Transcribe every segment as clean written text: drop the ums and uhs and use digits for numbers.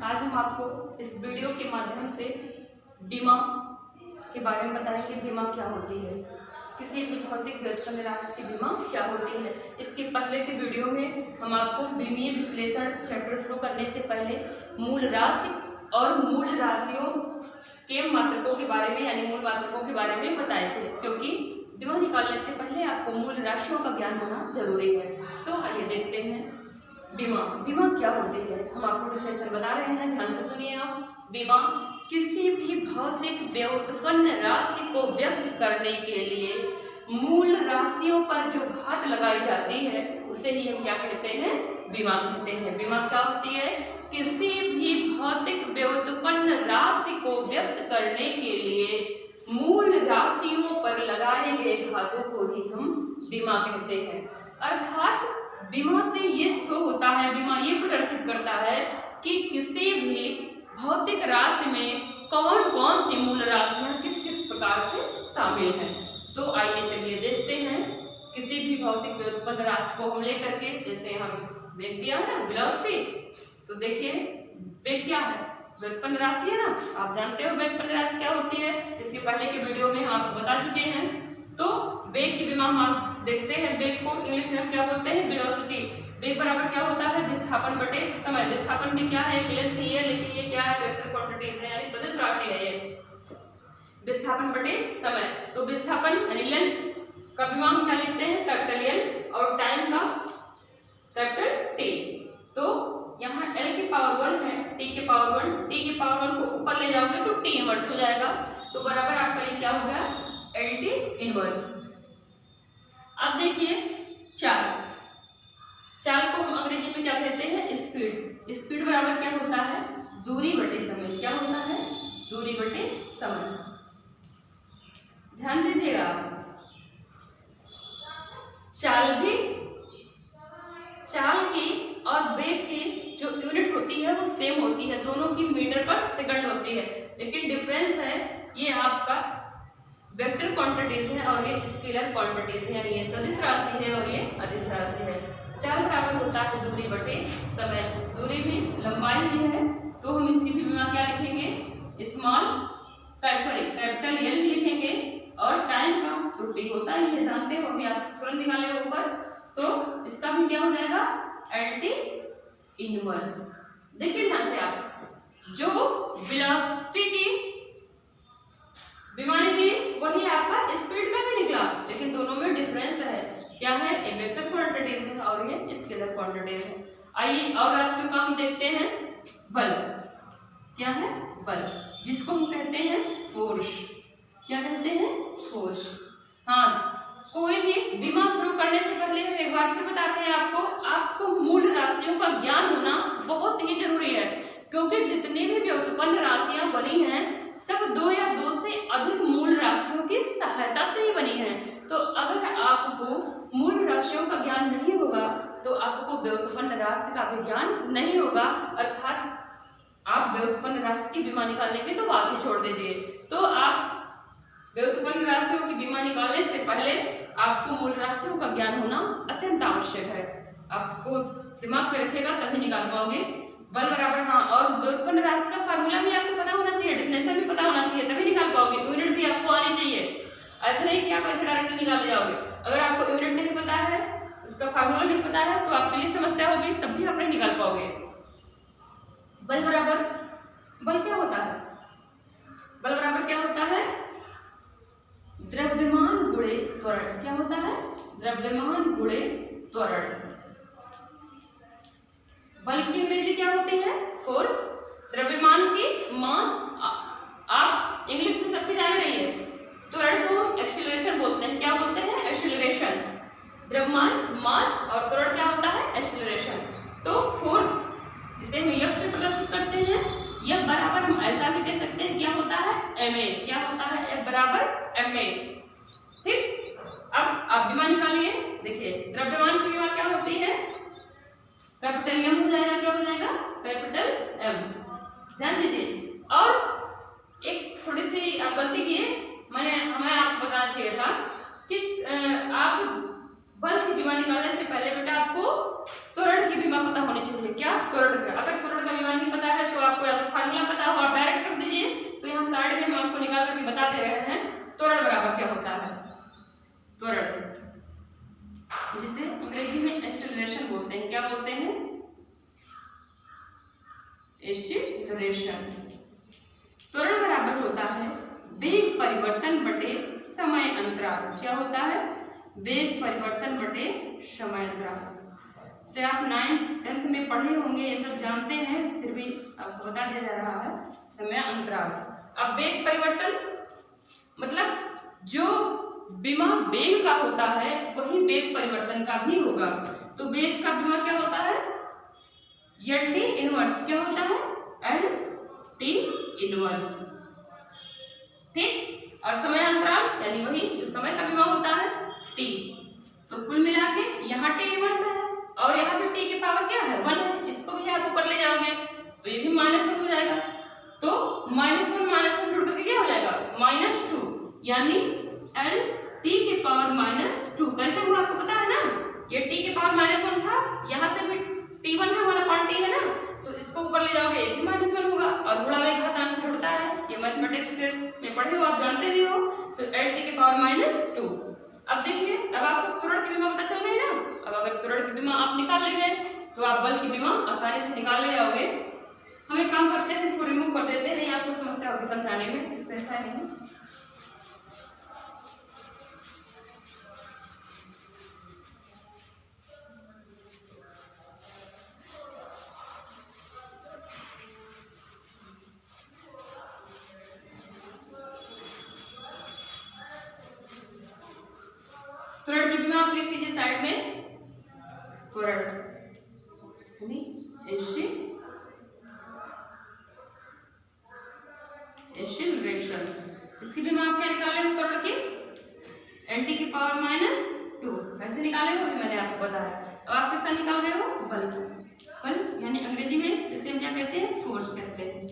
आज हम आपको इस वीडियो के माध्यम से बीमा के बारे में बताएंगे। बीमा क्या होती है, किसी भी भौतिक व्युत्पन्न राशि की बीमा क्या होती है। इसके पहले के वीडियो में हम आपको बीमीय विश्लेषण चैप्टर शुरू करने से पहले मूल राशि और मूल राशियों के मात्रकों के बारे में यानी मूल मात्रकों के बारे में बताए थे, क्योंकि बीमा निकालने से पहले आपको मूल राशियों का ज्ञान होना जरूरी है। तो आइए देखते हैं बीमा क्या होती है। हम आपको डिफिनेशन बता रहे हैं, ध्यान से सुनिए आप। बीमा किसी भी भौतिक व्युत्पन्न राशि को व्यक्त करने के लिए मूल राशियों पर जो घात लगाई जाती है उसे ही हम क्या कहते हैं, बीमा कहते हैं। बीमा क्या होती है, किसी भी भौतिक व्युत्पन्न राशि को व्यक्त करने के लिए मूल राशियों पर लगाए गए घातों को ही हम बीमा कहते हैं। अर्थात बीमा से ये शो होता है, बीमा ये प्रदर्शित करता है कि किसी भी भौतिक राशि में कौन कौन सी मूल राशियां किस किस प्रकार से शामिल हैं। तो आइए चलिए देखते हैं किसी भी भौतिक व्युत्पन्न राशि को हम लेकर के, जैसे हम वेग दिया है ना, वेलोसिटी। तो देखिए वेग क्या है, व्युत्पन्न राशि है ना, आप जानते हो व्युत्पन्न राशि क्या होती है। इसके पहले के वीडियो में हम आपको बता चुके हैं। तो वेग की बीमा हम देखते हैं। वेग को इंग्लिश में क्या बोलते हैं, वेलोसिटी। वेग बराबर क्या होता है, विस्थापन बटे समय। विस्थापन भी क्या है, एक लेंथ ही है, लेकिन ये क्या है, वेक्टर क्वांटिटीज है यानी सदिश राशि है ये। विस्थापन बटे समय, तो विस्थापन यानी लेंथ का बीमा हम क्या लिखते हैं, कैपिटल एल, और टाइम का कैपिटल टी। तो यहाँ एल की पावर 1 है, टी के पावर 1, टी के पावर 1 को ऊपर ले जाओगे तो टी इनवर्स हो जाएगा। तो बराबर आपका ये क्या हो गया, एल टी इनवर्स। अब देखिए चाल को हम अंग्रेजी में क्या कहते हैं, स्पीड। स्पीड बराबर क्या होता है, दूरी बटे समय। क्या होता है, दूरी बटे समय। ध्यान दीजिएगा, चाल की और वेग की जो यूनिट होती है वो सेम होती है, दोनों की मीटर पर सेकंड होती है, लेकिन डिफरेंस है ये आपका वेक्टर क्वांटिटीज है और ये स्केलर क्वांटिटीज है, यानी ये सदिश राशि है और ये अदिश राशि है। चाल बराबर होता है दूरी बटे समय। दूरी भी लंबाई भी है, तो हम इसकी भी बीमा क्या लिखेंगे, स्मॉल कैपिटल एल लिखेंगे, और टाइम का त्रुटि होता है, ये जानते हो, अभी आप तुरंत निकाले ऊपर। तो इसका भी क्या हो जाएगा, एल टी इनवर्स। देखिए ध्यान से आप, जो वेलोसिटी की बीमा निकली वही आपका स्पीड का भी निकला, लेकिन दोनों में डिफरेंस है। क्या है, एक वेक्टर क्वांटिटीज है और ये स्केलर क्वांटिटीज है। आइए और राशियों का हम देखते हैं। बल क्या है, बल, जिसको हम कहते हैं फोर्स। क्या कहते हैं, फोर्स। हाँ, कोई भी बीमा शुरू करने से पहले हम एक बार फिर बताते हैं आपको मूल राशियों का ज्ञान होना बहुत ही जरूरी है, क्योंकि जितनी भी व्युत्पन्न राशियां बनी हैं सब 2 या 2 से अधिक मूल राशियों की सहायता से ही बनी है। तो अगर आपको मूल राशियों का ज्ञान नहीं होगा तो आपको व्युत्पन्न राशि का भी ज्ञान नहीं होगा, अर्थात आप व्युत्पन्न राशि की बीमा निकालने की तो बात ही छोड़ दीजिए। तो आप व्युत्पन्न राशियों की बीमा निकालने से पहले आपको मूल राशियों का ज्ञान होना अत्यंत आवश्यक है। आपको दिमाग में रखिएगा तभी निकाल पाओगे। बल बराबर, हाँ, और व्युत्पन्न राशि का फार्मूला भी आपको पता होना चाहिए, डेफिनेशन भी पता होना चाहिए, तभी निकाल पाओगे। यूनिट भी आपको आनी चाहिए, ऐसा नहीं कि आप ऐसे डायरेक्टली निकाल जाओगे। अगर आपको यूनिट नहीं पता है, उसका फार्मूला नहीं पता है, तो आपके लिए समस्या होगी, तब भी आप नहीं निकाल पाओगे। बल बराबर, बल क्या होता है, बल बराबर क्या होता है, द्रव्यमान गुणे त्वरण। क्या होता है, द्रव्यमान गुणे त्वरण। बल की अंग्रेजी क्या होती है, फोर्स। द्रव्यमान की मास, आप इंग्लिश में सबकी जान रही है। त्वरण को हम एक्सीलरेशन बोलते हैं। क्या बोलते हैं, एक्सीलरेशन। द्रव्यमान मास और त्वरण क्या होता है, एक्सीलरेशन। तो फोर्स इसे हम एफ से प्रदर्शित करते हैं। यह बराबर हम ऐसा भी कह सकते हैं, क्या होता है, ma। क्या होता है, F बराबर ma। ठीक, अब आप बीमा निकालिए। देखिए द्रव्यमान की बीमा क्या होती है, कैपिटल एम हो जाएगा। क्या हो जाएगा, कैपिटल एम। ध्यान दीजिए, और एक थोड़ी सी आप गलती किए, हमें आपको बताना चाहिए था कि आप बल की बीमा निकालने से पहले बेटा आपको त्वरण की बीमा पता होनी चाहिए। क्या, त्वरण का, अगर त्वरण का बीमा नहीं पता है तो आप एक्सीलरेशन। त्वरण बराबर होता है वेग परिवर्तन बटे समय अंतराल। क्या होता है? वेग परिवर्तन बटे समय अंतराल। से आप 9th 10th में पढ़े होंगे, ये सब जानते हैं, फिर भी आपको बता दिया जा रहा है समय अंतराल। अब वेग परिवर्तन मतलब जो विमा वेग का होता है वही वेग परिवर्तन का भी होगा। तो वेग का विमा क्या होता है? L T inverse. क्या होता है? L T inverse. ठीक। और समय अंतराल यानी वही जो समय का विमा होता है टी। तो कुल मिला के यहाँ टी इनवर्स है और यहाँ पे टी की पावर क्या है? 1 है। इसको भी आप ऊपर ले जाओगे तो ये भी -1 हो जाएगा। तो -1 जुड़ करके क्या हो जाएगा? -2 यानी एल टी की पावर -2। कैसे हुआ आपको पता है ना? ये टी की पावर -1 था, यहाँ से भी T1 में 1/T है ना, तो इसको ऊपर ले जाओगे ये भी -1 होगा और गुणा में घातांक जुड़ता है। ये मैथमेटिक्स में पढ़े हो, आप जानते भी हो। तो एल टी की पावर -2। अब देखिए, अब आपको त्वरण की विमा पता चल गई ना। अब अगर त्वरण की विमा आप निकाल ले गए तो आप बल की विमा आसानी से निकाल ले जाओगे। हम एक काम करते हैं, इसको रिमूव कर देते हैं, नहीं आपको समस्या होगी समझाने में। इसको ऐसा नहीं, त्वरण की विमा आप लिख लीजिए साइड में। त्वरण एक्सीलरेशन, इसकी विमा आप क्या निकाले हो? त्वरण की एन टी की पावर -2। कैसे निकाले हो? मैंने आपको बताया। अब आप किसका निकाल रहे हो? बल। बल यानी अंग्रेजी में इसे हम क्या कहते हैं? फोर्स कहते हैं।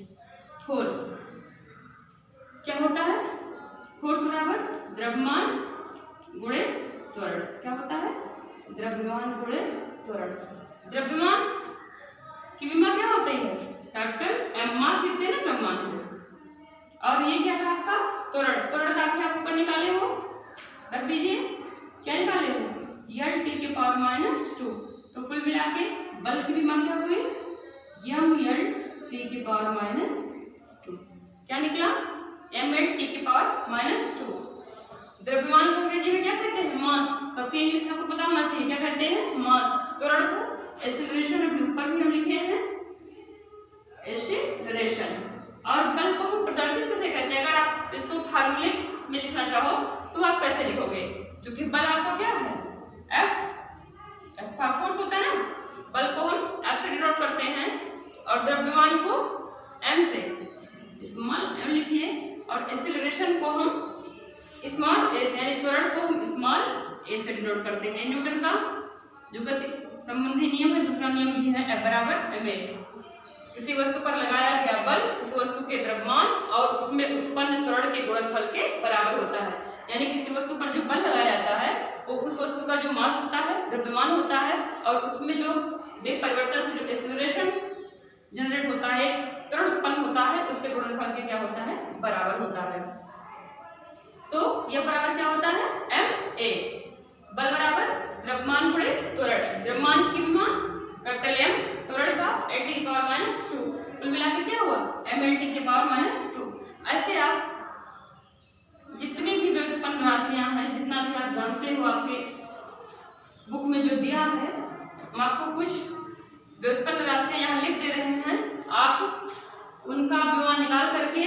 फोर्स क्या होता है? फोर्स बराबर द्रव्यमान गुणे त्वरण। क्या होता है? द्रव्यमान गुणे त्वरण। द्रव्यमान की विमा क्या होती है? कैपिटल एम मास लिखते हैं ना द्रव्यमान को। और ये क्या है आपका? त्वरण। त्वरण ताकि आप ऊपर निकाले हो, रख दीजिए। क्या निकाले हो? एल टी के पावर -2। तो कुल मिला के बल की विमा क्या हुई? एम एल टी की पावर -2। क्या निकला? एम एल टी की पावर -2। द्रव्यमान को अंग्रेजी में क्या कहते हैं? मास। सबके इंग्लिश आपको पता होना चाहिए, क्या कहते हैं? मास। त्वरण को एक्सीलरेशन, अभी ऊपर भी हम लिखे हैं एक्सीलरेशन। और बल को हम प्रदर्शित कैसे कहते हैं? अगर आप इसको फार्मूले में लिखना चाहो तो आप कैसे लिखोगे? क्योंकि बल आपको क्या है? एफ का फोर्स होता है ना। बल को हम एफ से डिनोट करते हैं और द्रव्यमान को एम से, स्मॉल एम लिखिए। और एक्सीलरेशन को हम स्मॉल ए से, यानी त्वरण को हम स्मॉल ए से डिनोट करते हैं। न्यूटन का जो गति संबंधी नियम है, दूसरा नियम भी है F = ma। किसी वस्तु पर लगाया गया बल उस वस्तु के द्रव्यमान और उसमें उत्पन्न त्वरण के गुणनफल के बराबर होता है। यानी किसी वस्तु पर जो बल लगाया जाता है वो उस वस्तु का जो मास होता है, द्रव्यमान होता है, और उसमें जो वेग परिवर्तन से जो एक्सीलरेशन जनरेट होता है, त्वरण उत्पन्न होता है, उसके गुणनफल के क्या होता है? बराबर होता है। तो यह बराबर क्या होता है? ma। बल बराबर द्रव्यमान गुणे त्वरण। द्रव्यमान की विमा कैपिटल M, त्वरण का एल टी की पावर -2। कुल मिला के क्या हुआ? mlt की पावर -2। ऐसे आप जितनी भी व्युत्पन्न राशियां हैं, जितना भी आप जानते हो, आपके बुक में जो दिया है, हम आपको कुछ व्युत्पन्न राशियां यहाँ लिख दे रहे हैं। आप उनका विमा निकाल करके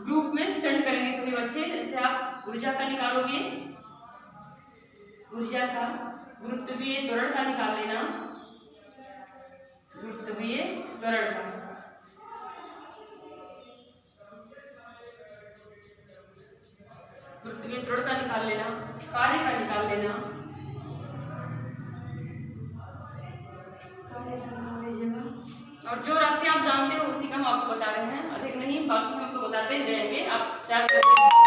ग्रुप में सेंड करेंगे सभी बच्चे। जैसे आप ऊर्जा का निकालोगे, ऊर्जा का गुरुत्वीय त्वरण का निकाल लेना, गुरुत्वीय त्वरण का, गुरुत्वीय त्वरण का निकाल लेना, कार्य का निकाल लेना, और जो राशि आप जानते हो उसी का हम आपको बता रहे हैं, अधिक नहीं, बाकी हम तो बताते ही रहेंगे। आप याद करके